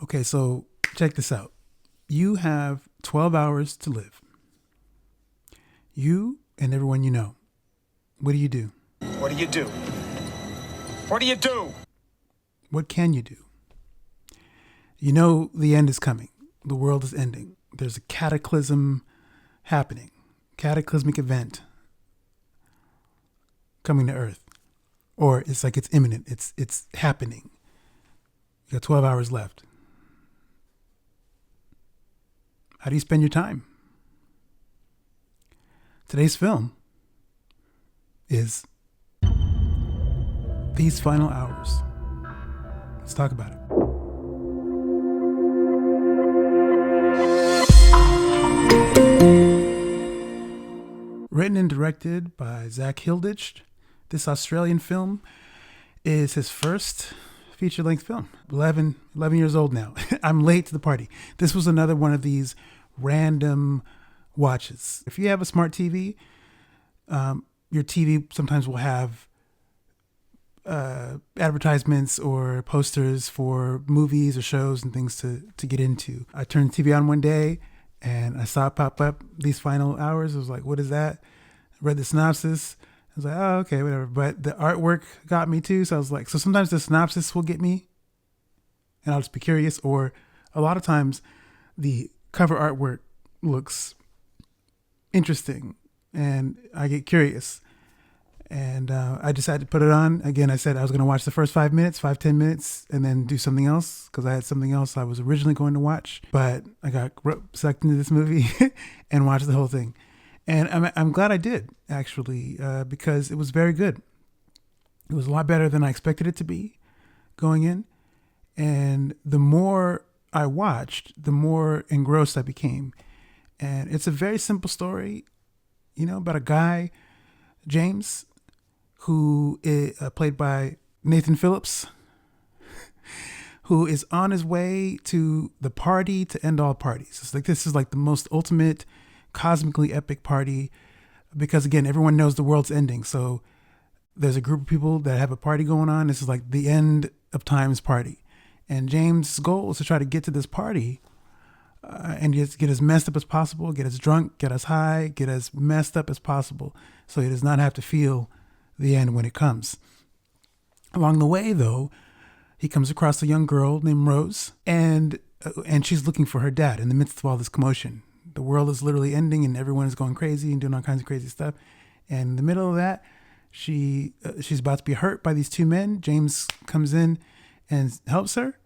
Okay, so check this out. You have 12 hours to live. You and everyone you know. What do you do? What do you do? What do you do? What can you do? You know the end is coming. The world is ending. There's a cataclysm happening. Cataclysmic event coming to Earth. Or it's like it's imminent. It's happening. You got 12 hours left. How do you spend your time? Today's film is These Final Hours. Let's talk about it. Written and directed by Zak Hilditch, this Australian film is his first feature-length film. 11 years old now. I'm late to the party. This was another one of these random watches. If you have a smart TV, your TV sometimes will have advertisements or posters for movies or shows and things to get into. I turned the TV on one day and I saw it pop up, These Final Hours. I was like, what is that? I read the synopsis. I was like, oh, okay, whatever. But the artwork got me too. So I was like, so sometimes the synopsis will get me and I'll just be curious. Or a lot of times the cover artwork looks interesting and I get curious. And I decided to put it on. Again, I said I was going to watch the first 10 minutes, and then do something else because I had something else I was originally going to watch. But I got sucked into this movie and watched the whole thing. And I'm glad I did, actually, because it was very good. It was a lot better than I expected it to be going in. And the more I watched, the more engrossed I became. And it's a very simple story, about a guy, James, who is played by Nathan Phillips, who is on his way to the party to end all parties. It's like, this is like the most ultimate cosmically epic party because, again, everyone knows the world's ending. So there's a group of people that have a party going on. This is like the end of time's party. And James' goal is to try to get to this party and just get as messed up as possible, get as drunk, get as high, get as messed up as possible so he does not have to feel the end when it comes. Along the way, though, he comes across a young girl named Rose, and she's looking for her dad in the midst of all this commotion. The world is literally ending and everyone is going crazy and doing all kinds of crazy stuff. And in the middle of that, she's about to be hurt by these two men. James comes in and helps her,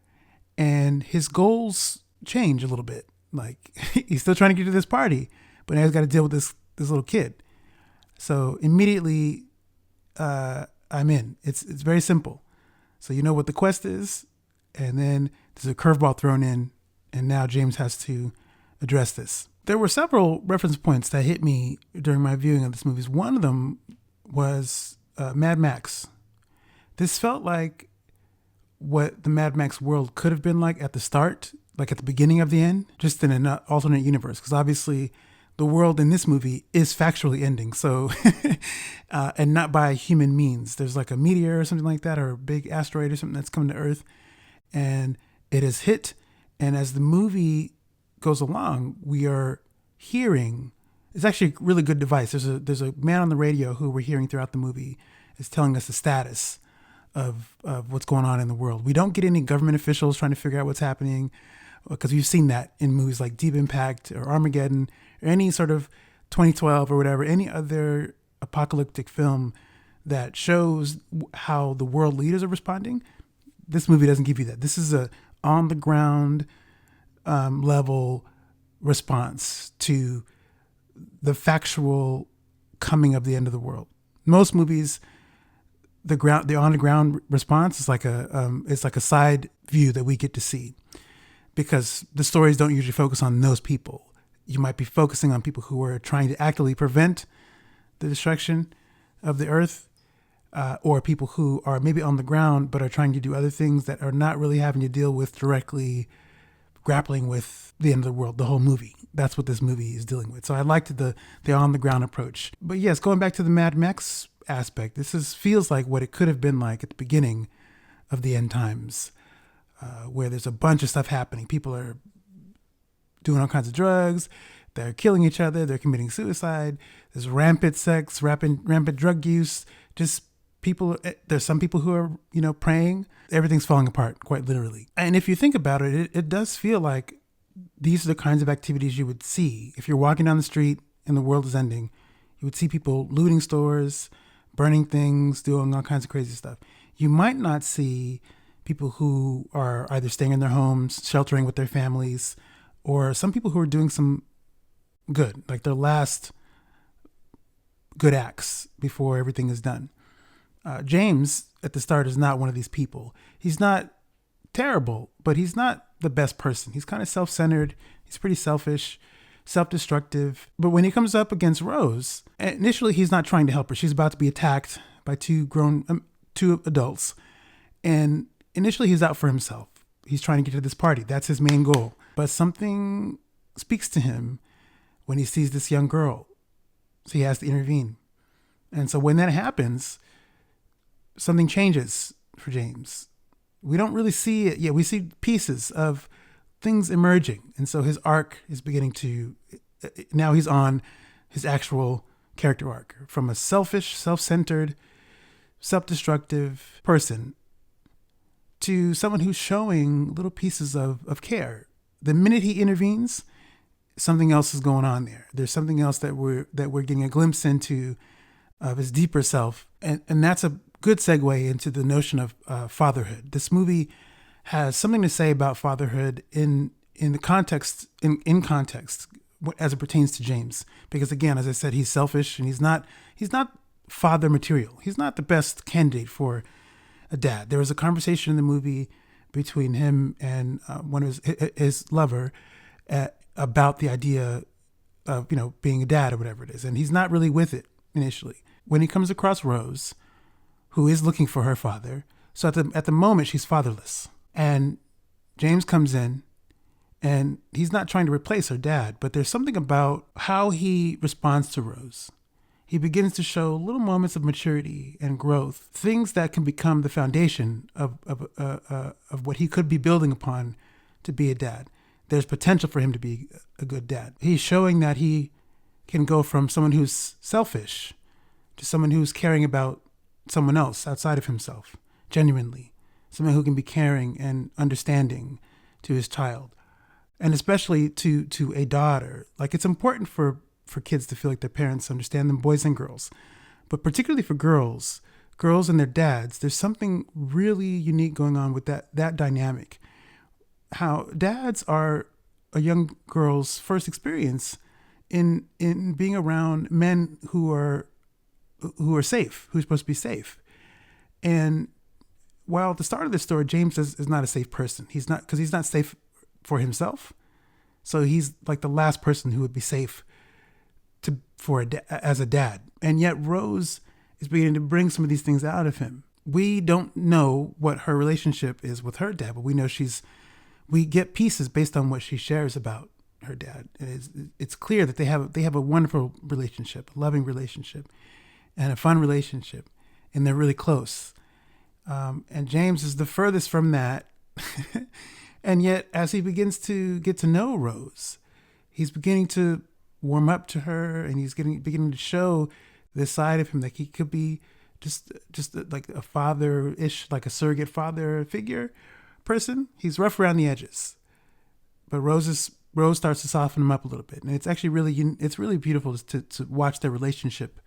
and his goals change a little bit. Like, he's still trying to get to this party, but now he's got to deal with this little kid. So immediately, I'm in. It's very simple. So you know what the quest is, and then there's a curveball thrown in, and now James has to address this. There were several reference points that hit me during my viewing of this movie. One of them was Mad Max. This felt like what the Mad Max world could have been like at the start, like at the beginning of the end, just in an alternate universe. Because obviously the world in this movie is factually ending. So, and not by human means. There's like a meteor or something like that, or a big asteroid or something that's coming to Earth, and it has hit. And as the movie goes along, we are hearing, it's actually a really good device. There's a man on the radio who we're hearing throughout the movie is telling us the status of what's going on in the world. We don't get any government officials trying to figure out what's happening, because we've seen that in movies like Deep Impact or Armageddon or any sort of 2012 or whatever, any other apocalyptic film that shows how the world leaders are responding. This movie doesn't give you that. This is a on the ground level response to the factual coming of the end of the world. Most movies, the on the ground response is like a side view that we get to see, because the stories don't usually focus on those people. You might be focusing on people who are trying to actively prevent the destruction of the earth, or people who are maybe on the ground but are trying to do other things that are not really having to deal with directly grappling with the end of the world, the whole movie. That's what this movie is dealing with. So I liked the on the ground approach. But yes, going back to the Mad Max aspect, feels like what it could have been like at the beginning of the end times. where there's a bunch of stuff happening. People are doing all kinds of drugs. They're killing each other. They're committing suicide. There's rampant sex, rampant drug use. Just people. There's some people who are, praying. Everything's falling apart, quite literally. And if you think about it, it does feel like these are the kinds of activities you would see if you're walking down the street and the world is ending. You would see people looting stores, burning things, doing all kinds of crazy stuff. You might not see people who are either staying in their homes, sheltering with their families, or some people who are doing some good, like their last good acts before everything is done. James, at the start, is not one of these people. He's not terrible, but he's not the best person. He's kind of self-centered. He's pretty selfish, self-destructive. But when he comes up against Rose, initially he's not trying to help her. She's about to be attacked by two adults. And initially he's out for himself. He's trying to get to this party. That's his main goal. But something speaks to him when he sees this young girl. So he has to intervene. And so when that happens, something changes for James. We don't really see it yet. We see pieces of things emerging. And so his arc is beginning to, now he's on his actual character arc from a selfish, self-centered, self-destructive person to someone who's showing little pieces of care. The minute he intervenes, something else is going on there. There's something else that we're getting a glimpse into of his deeper self. And that's a good segue into the notion of fatherhood. This movie has something to say about fatherhood in the context, in context, as it pertains to James. Because again, as I said, he's selfish and he's not father material. He's not the best candidate for a dad. There was a conversation in the movie between him and one of his lover about the idea of, being a dad or whatever it is. And he's not really with it initially. When he comes across Rose, who is looking for her father. So at the moment, she's fatherless. And James comes in, and he's not trying to replace her dad, but there's something about how he responds to Rose. He begins to show little moments of maturity and growth, things that can become the foundation of what he could be building upon to be a dad. There's potential for him to be a good dad. He's showing that he can go from someone who's selfish to someone who's caring about someone else outside of himself, genuinely. Someone who can be caring and understanding to his child. And especially to a daughter. Like, it's important for kids to feel like their parents understand them, boys and girls. But particularly for girls and their dads, there's something really unique going on with that dynamic. How dads are a young girl's first experience in being around men who are safe, who's supposed to be safe. And while at the start of the story, James is not a safe person. He's not safe for himself. So he's like the last person who would be safe as a dad. And yet Rose is beginning to bring some of these things out of him. We don't know what her relationship is with her dad, but we know we get pieces based on what she shares about her dad. It's clear that they have a wonderful relationship, a loving relationship, and a fun relationship, and they're really close. And James is the furthest from that. And yet, as he begins to get to know Rose, he's beginning to warm up to her, and he's beginning to show this side of him that he could be just like a father-ish, like a surrogate father figure person. He's rough around the edges, but Rose starts to soften him up a little bit, and it's actually really beautiful to watch their relationship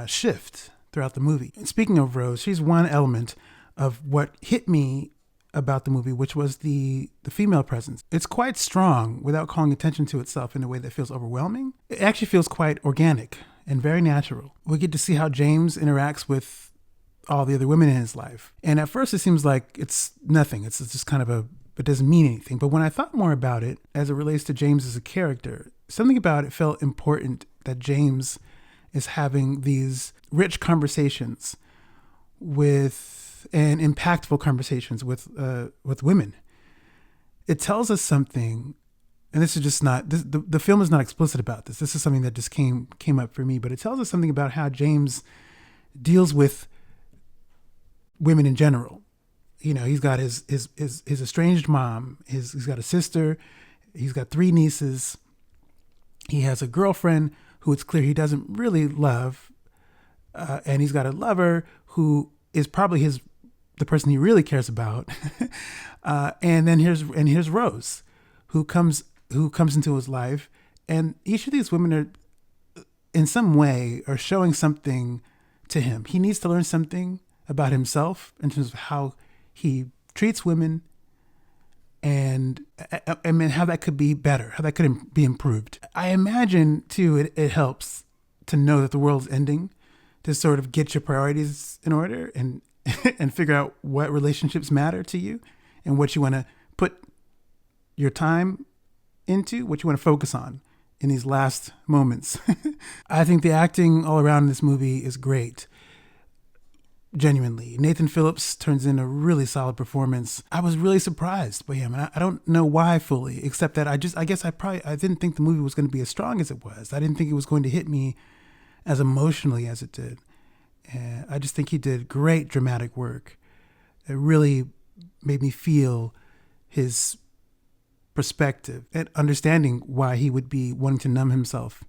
shift throughout the movie. And speaking of Rose, she's one element of what hit me about the movie, which was the female presence. It's quite strong without calling attention to itself in a way that feels overwhelming. It actually feels quite organic and very natural. We get to see how James interacts with all the other women in his life. And at first it seems like it's nothing. It's just kind of it doesn't mean anything. But when I thought more about it as it relates to James as a character, something about it felt important, that James is having these rich conversations and impactful conversations with women. It tells us something, and this is just not, the film is not explicit about this. This is something that just came up for me, but it tells us something about how James deals with women in general. He's got his estranged mom. He's got a sister. He's got 3 nieces. He has a girlfriend who it's clear he doesn't really love, and he's got a lover who is probably the person he really cares about. And then here's Rose, who comes into his life, and each of these women are, in some way, are showing something to him. He needs to learn something about himself in terms of how he treats women, and I mean how that could be better, how that could be improved. I imagine too it helps to know that the world's ending, to sort of get your priorities in order and and figure out what relationships matter to you and what you want to put your time into, what you want to focus on in these last moments. I think the acting all around in this movie is great. Genuinely. Nathan Phillips turns in a really solid performance. I was really surprised by him, and I don't know why fully, except that I didn't think the movie was going to be as strong as it was. I didn't think it was going to hit me as emotionally as it did. And I just think he did great dramatic work. It really made me feel his perspective and understanding why he would be wanting to numb himself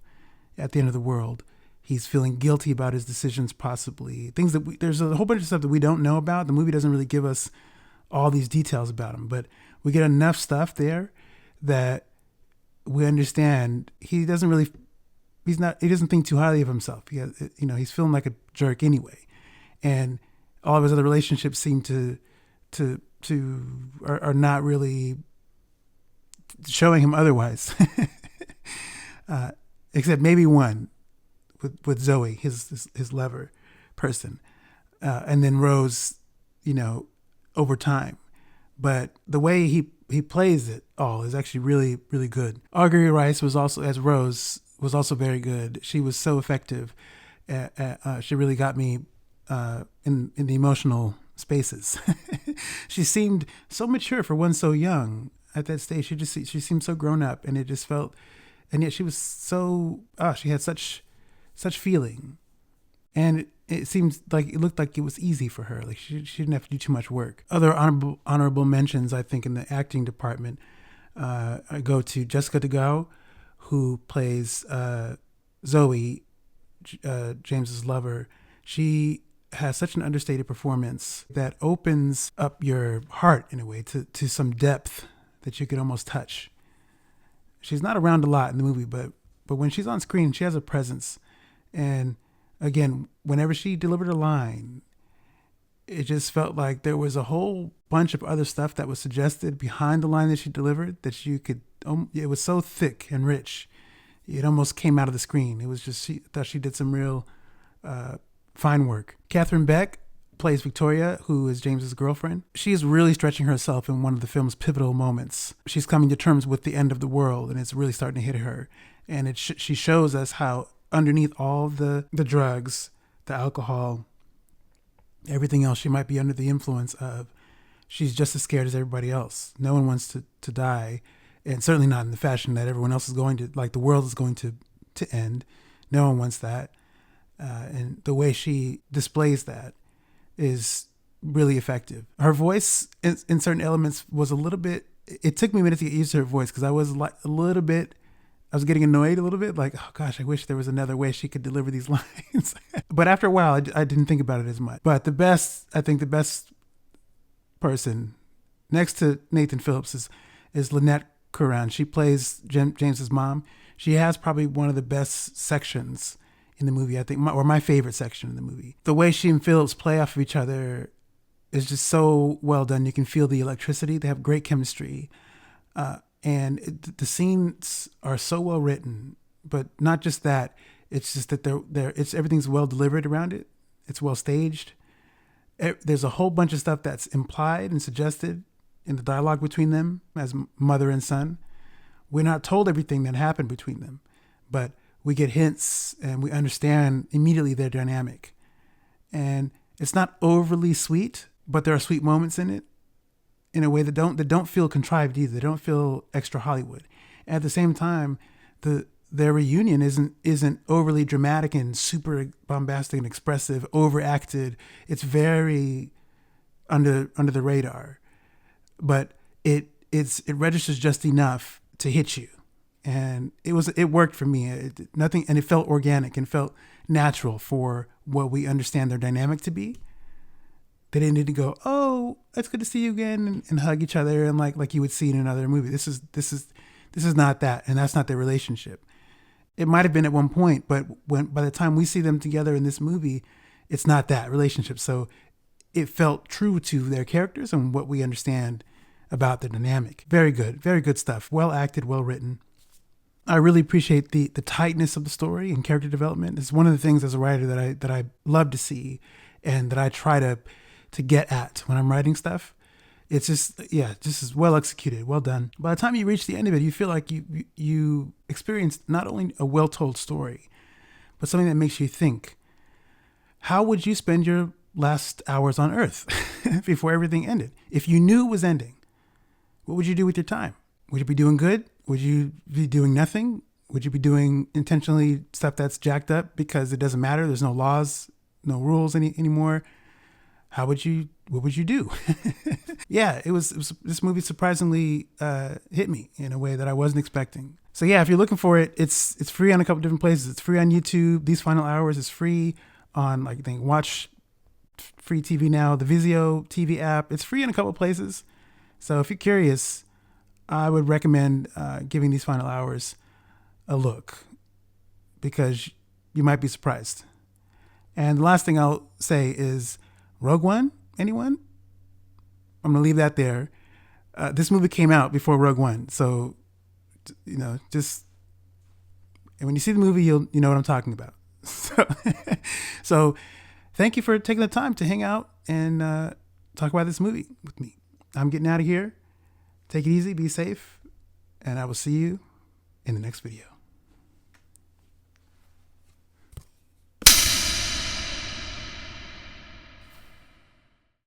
at the end of the world. He's feeling guilty about his decisions, possibly. Things that there's a whole bunch of stuff that we don't know about. The movie doesn't really give us all these details about him, but we get enough stuff there that we understand he doesn't think too highly of himself. He's feeling like a jerk anyway. And all of his other relationships seem are not really showing him otherwise. Except maybe one with Zoe, his lover person, and then Rose, over time. But the way he plays it all is actually really, really good. Augury Rice was also, as Rose, was also very good. She was so effective. She really got me in the emotional spaces. She seemed so mature for one so young at that stage. She seemed so grown up, and it just felt, and yet she was so, she had such feeling, and it seems like it looked like it was easy for her. Like she didn't have to do too much work. Other honorable mentions, I think, in the acting department, I go to Jessica DeGao, who plays Zoe, James's lover. She has such an understated performance that opens up your heart in a way to some depth that you could almost touch. She's not around a lot in the movie, but when she's on screen, she has a presence. And again, whenever she delivered a line, it just felt like there was a whole bunch of other stuff that was suggested behind the line that she delivered that you could, it was so thick and rich. It almost came out of the screen. It was just, she thought she did some real fine work. Catherine Beck plays Victoria, who is James's girlfriend. She's really stretching herself in one of the film's pivotal moments. She's coming to terms with the end of the world, and it's really starting to hit her. And she shows us how underneath all the drugs, the alcohol, everything else she might be under the influence of, she's just as scared as everybody else. No one wants to die, and certainly not in the fashion that everyone else is going to, like the world is going to end. No one wants that. And the way she displays that is really effective. Her voice in certain elements was a little bit, it took me a minute to get used to her voice because I was like I was getting annoyed a little bit, like, oh gosh, I wish there was another way she could deliver these lines. But after a while, I didn't think about it as much. But the best person next to Nathan Phillips is Lynette Curran. She plays James's mom. She has probably one of the best sections in the movie, I think, or my favorite section in the movie. The way she and Phillips play off of each other is just so well done. You can feel the electricity. They have great chemistry. And the scenes are so well written, but not just that. It's just that everything's well delivered around it. It's well staged. There's a whole bunch of stuff that's implied and suggested in the dialogue between them as mother and son. We're not told everything that happened between them, but we get hints and we understand immediately their dynamic. And it's not overly sweet, but there are sweet moments in it, in a way that don't feel contrived either. They don't feel extra Hollywood. And at the same time, their reunion isn't overly dramatic and super bombastic and expressive, overacted. It's very under the radar, but it registers just enough to hit you. And it worked for me. Nothing, and it felt organic and felt natural for what we understand their dynamic to be. They didn't need to go, "Oh, it's good to see you again," and hug each other and like you would see in another movie. This is not that, and that's not their relationship. It might have been at one point, but by the time we see them together in this movie, it's not that relationship. So it felt true to their characters and what we understand about the dynamic. Very good stuff. Well acted, well written. I really appreciate the tightness of the story and character development. It's one of the things as a writer that I love to see, and that I try to get at when I'm writing stuff. It's just is well executed, well done. By the time you reach the end of it, you feel like you experienced not only a well told story, but something that makes you think. How would you spend your last hours on Earth before everything ended? If you knew it was ending, what would you do with your time? Would you be doing good? Would you be doing nothing? Would you be doing intentionally stuff that's jacked up because it doesn't matter? There's no laws, no rules anymore. What would you do? Yeah, this movie surprisingly hit me in a way that I wasn't expecting. So yeah, if you're looking for it, it's free on a couple different places. It's free on YouTube. These Final Hours is free on Watch Free TV Now, the Vizio TV app. It's free in a couple places. So if you're curious, I would recommend giving These Final Hours a look, because you might be surprised. And the last thing I'll say is Rogue One. Anyone? I'm going to leave that there. This movie came out before Rogue One. So, and when you see the movie, you know what I'm talking about. So thank you for taking the time to hang out and talk about this movie with me. I'm getting out of here. Take it easy, be safe, and I will see you in the next video.